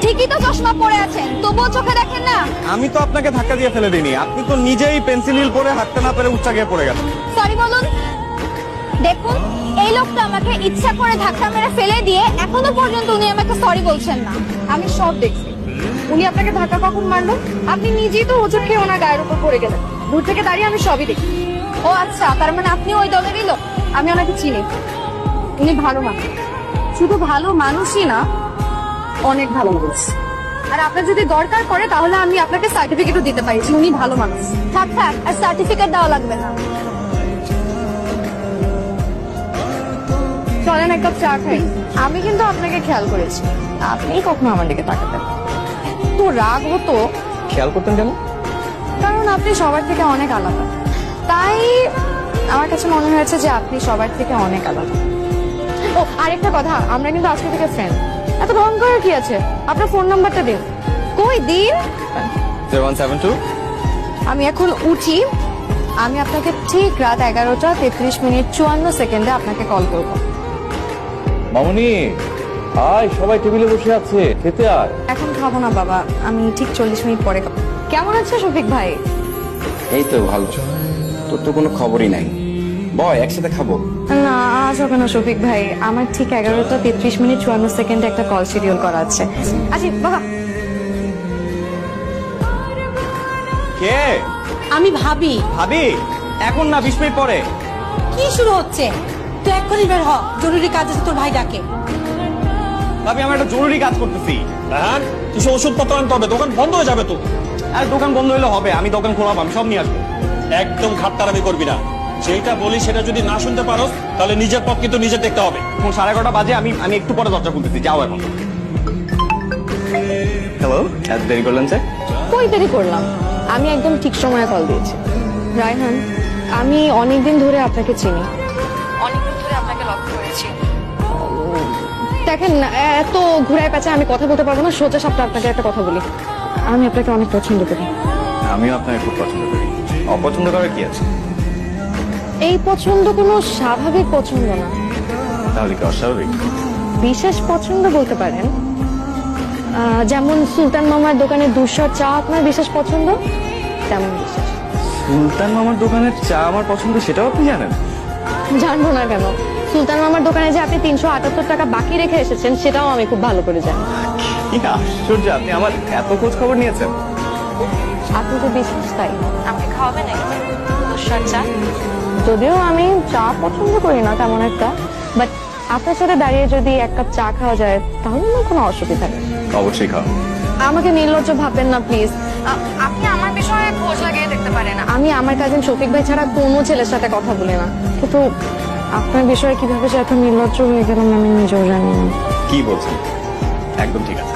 ঠিকই তো চশমা পরে আছেন, তবুও চোখে দেখেন না। আমি তো আপনাকে ধাক্কা দিয়ে ফেলে দিইনি, আপনি তো নিজেই পেন্সিল হিল পরে হাঁটতে না পেরে উচ্চা গিয়ে পড়ে গেছেন। সরি বলুন। দেখুন, এই লোকটা আমাকে ইচ্ছা করে ধাক্কা মেরে ফেলে দিয়ে এখনো পর্যন্ত উনি আমাকে সরি বলছেন না। আমি সব দেখছি। উনি আপনাকে ধাক্কা কখন মারলো? আপনি নিজেই তো হোঁচট খেয়ে ওনার গায়ের উপর পড়ে গেলেন। দূর থেকে দাঁড়িয়ে আমি সবই দেখি। ও আচ্ছা, তার মানে আপনি ওই দলেরই লোক। আমি ওনাকে চিনি। উনি ভালো মানুষ, শুধু ভালো মানুষই না, অনেক ভালো মানুষ। আর আপনার যদি দরকার পড়ে তাহলে আমি আপনাকে সার্টিফিকেটও দিতে পারি যে উনি ভালো মানুষ। থাক থাক, আর সার্টিফিকেট দেওয়া লাগবে না। চলেন এক কাপ চা খাই। আমি কিন্তু আপনাকে খেয়াল করেছি, আপনি কখনো আমার দিকে তাকাতেন। তো রাগ হতো খেয়াল করতেন কেন? কারণ আপনি সবার থেকে অনেক আলাদা। তাই আমার কাছে মনে হয়েছে যে আপনি সবার থেকে অনেক আলাদা। ও আরেকটা কথা, আমরা কিন্তু আজকে থেকে ফ্রেন্ড। এত ঢং করার কি আছে? আপনার ফোন নাম্বারটা দিন। কই দিন? 0172। আমি এখন উঠি, আমি আপনাকে ঠিক রাত 11:33:54 আপনাকে কল করবো। মামুনি, আয়, সবাই টেবিলে বসে আছে, খেতে আয়। এখন খাবো না বাবা, আমি ঠিক 40 মিনিট পরে খাবো। কেমন আছে শফিক ভাই? এই তো ভালো। তোর তো কোনো খবরই নাই। বয়, একসাথে খাবো। না আজ হবে না শফিক ভাই, আমার ঠিক 11:33:54 একটা কল শিডিউল করা আছে। আচ্ছা বাবা। কে? আমি ভাবি। ভাবি? এখন না, 20 মিনিট পরে। কি শুরু হচ্ছে? তুই এক্ষুনি বের হ, জরুরি কাজ আছে, তোর ভাই ডাকে। ভাবি, আমি একটা জরুরি কাজ করতেছি। রাহান, কিছু ওষুধপত্র আনতে হবে, দোকান বন্ধ হয়ে যাবে তো। আর দোকান বন্ধ হলে হবে? আমি দোকান খোলাবো, আমি সব নিয়ে আসবো। একদম খাটতারামি করবি না। যেটা বলি সেটা যদি না শুনতে পারো তাহলে নিজের পথ কিন্তু নিজে দেখতে হবে। এখন 11:30 বাজে, আমি একটু পরে দরজা খুলতেছি, যাও এখন। হ্যালো, এত দেরি করলেন স্যার? কই দেরি করলাম, আমি একদম ঠিক সময়ে কল দিয়েছি। রায়হান, আমি অনেকদিন ধরে আপনাকে চিনি, অনেকদিন ধরে আপনাকে লক্ষ্য করেছি। দেখেন, এত ঘুরায় পেঁচা আমি কথা বলতে পারবো না, সোজা সাপটা আপনাকে একটা কথা বলি। আমি আপনাকে অনেক পছন্দ করি। আমিও আপনাকে খুব পছন্দ করি। অপছন্দ করার কি আছে? এই পছন্দ কোনো স্বাভাবিক পছন্দ না, তাহলে কি অস্বাভাবিক? বিশেষ পছন্দ বলতে পারেন। যেমন সুলতান মামার দোকানে দুশো চা আপনার বিশেষ পছন্দ, তেমন বিশেষ। সুলতান মামার দোকানের চা আমার পছন্দ, সেটাও আপনি জানেন? জানবো না কেন? সুলতান মামার দোকানে যে আপনি 378 টাকা বাকি রেখে এসেছেন সেটাও আমি খুব ভালো করে জানি। কি আশ্চর্য, আপনি আমার এত খোঁজ খবর নিয়েছেন। আপনি তো বিশেষ, তাই আপনি খাওয়াবেন দুশোর চা। যদিও আমি চা পছন্দ করি না তেমন একটা, বাট আপনার সাথে দাঁড়িয়ে যদি এক কাপ চা খাওয়া যায় তাহলে আমার কোনো অসুবিধা নেই। অবশ্যই খাও। আমাকে নির্লজ্জ ভাববেন না প্লিজ। আপনি আমার বিষয়ে খোঁজ লাগিয়ে দেখতে পারেন। আমি আমার কাজিন শফিক ভাই ছাড়া কোনো ছেলের সাথে কথা বলি না, কিন্তু আপনার বিষয়ে কিভাবে যে এত নির্লজ্জ হয়ে গেলাম আমি নিজেও জানি না। কি বলছেন? একদম ঠিক আছে।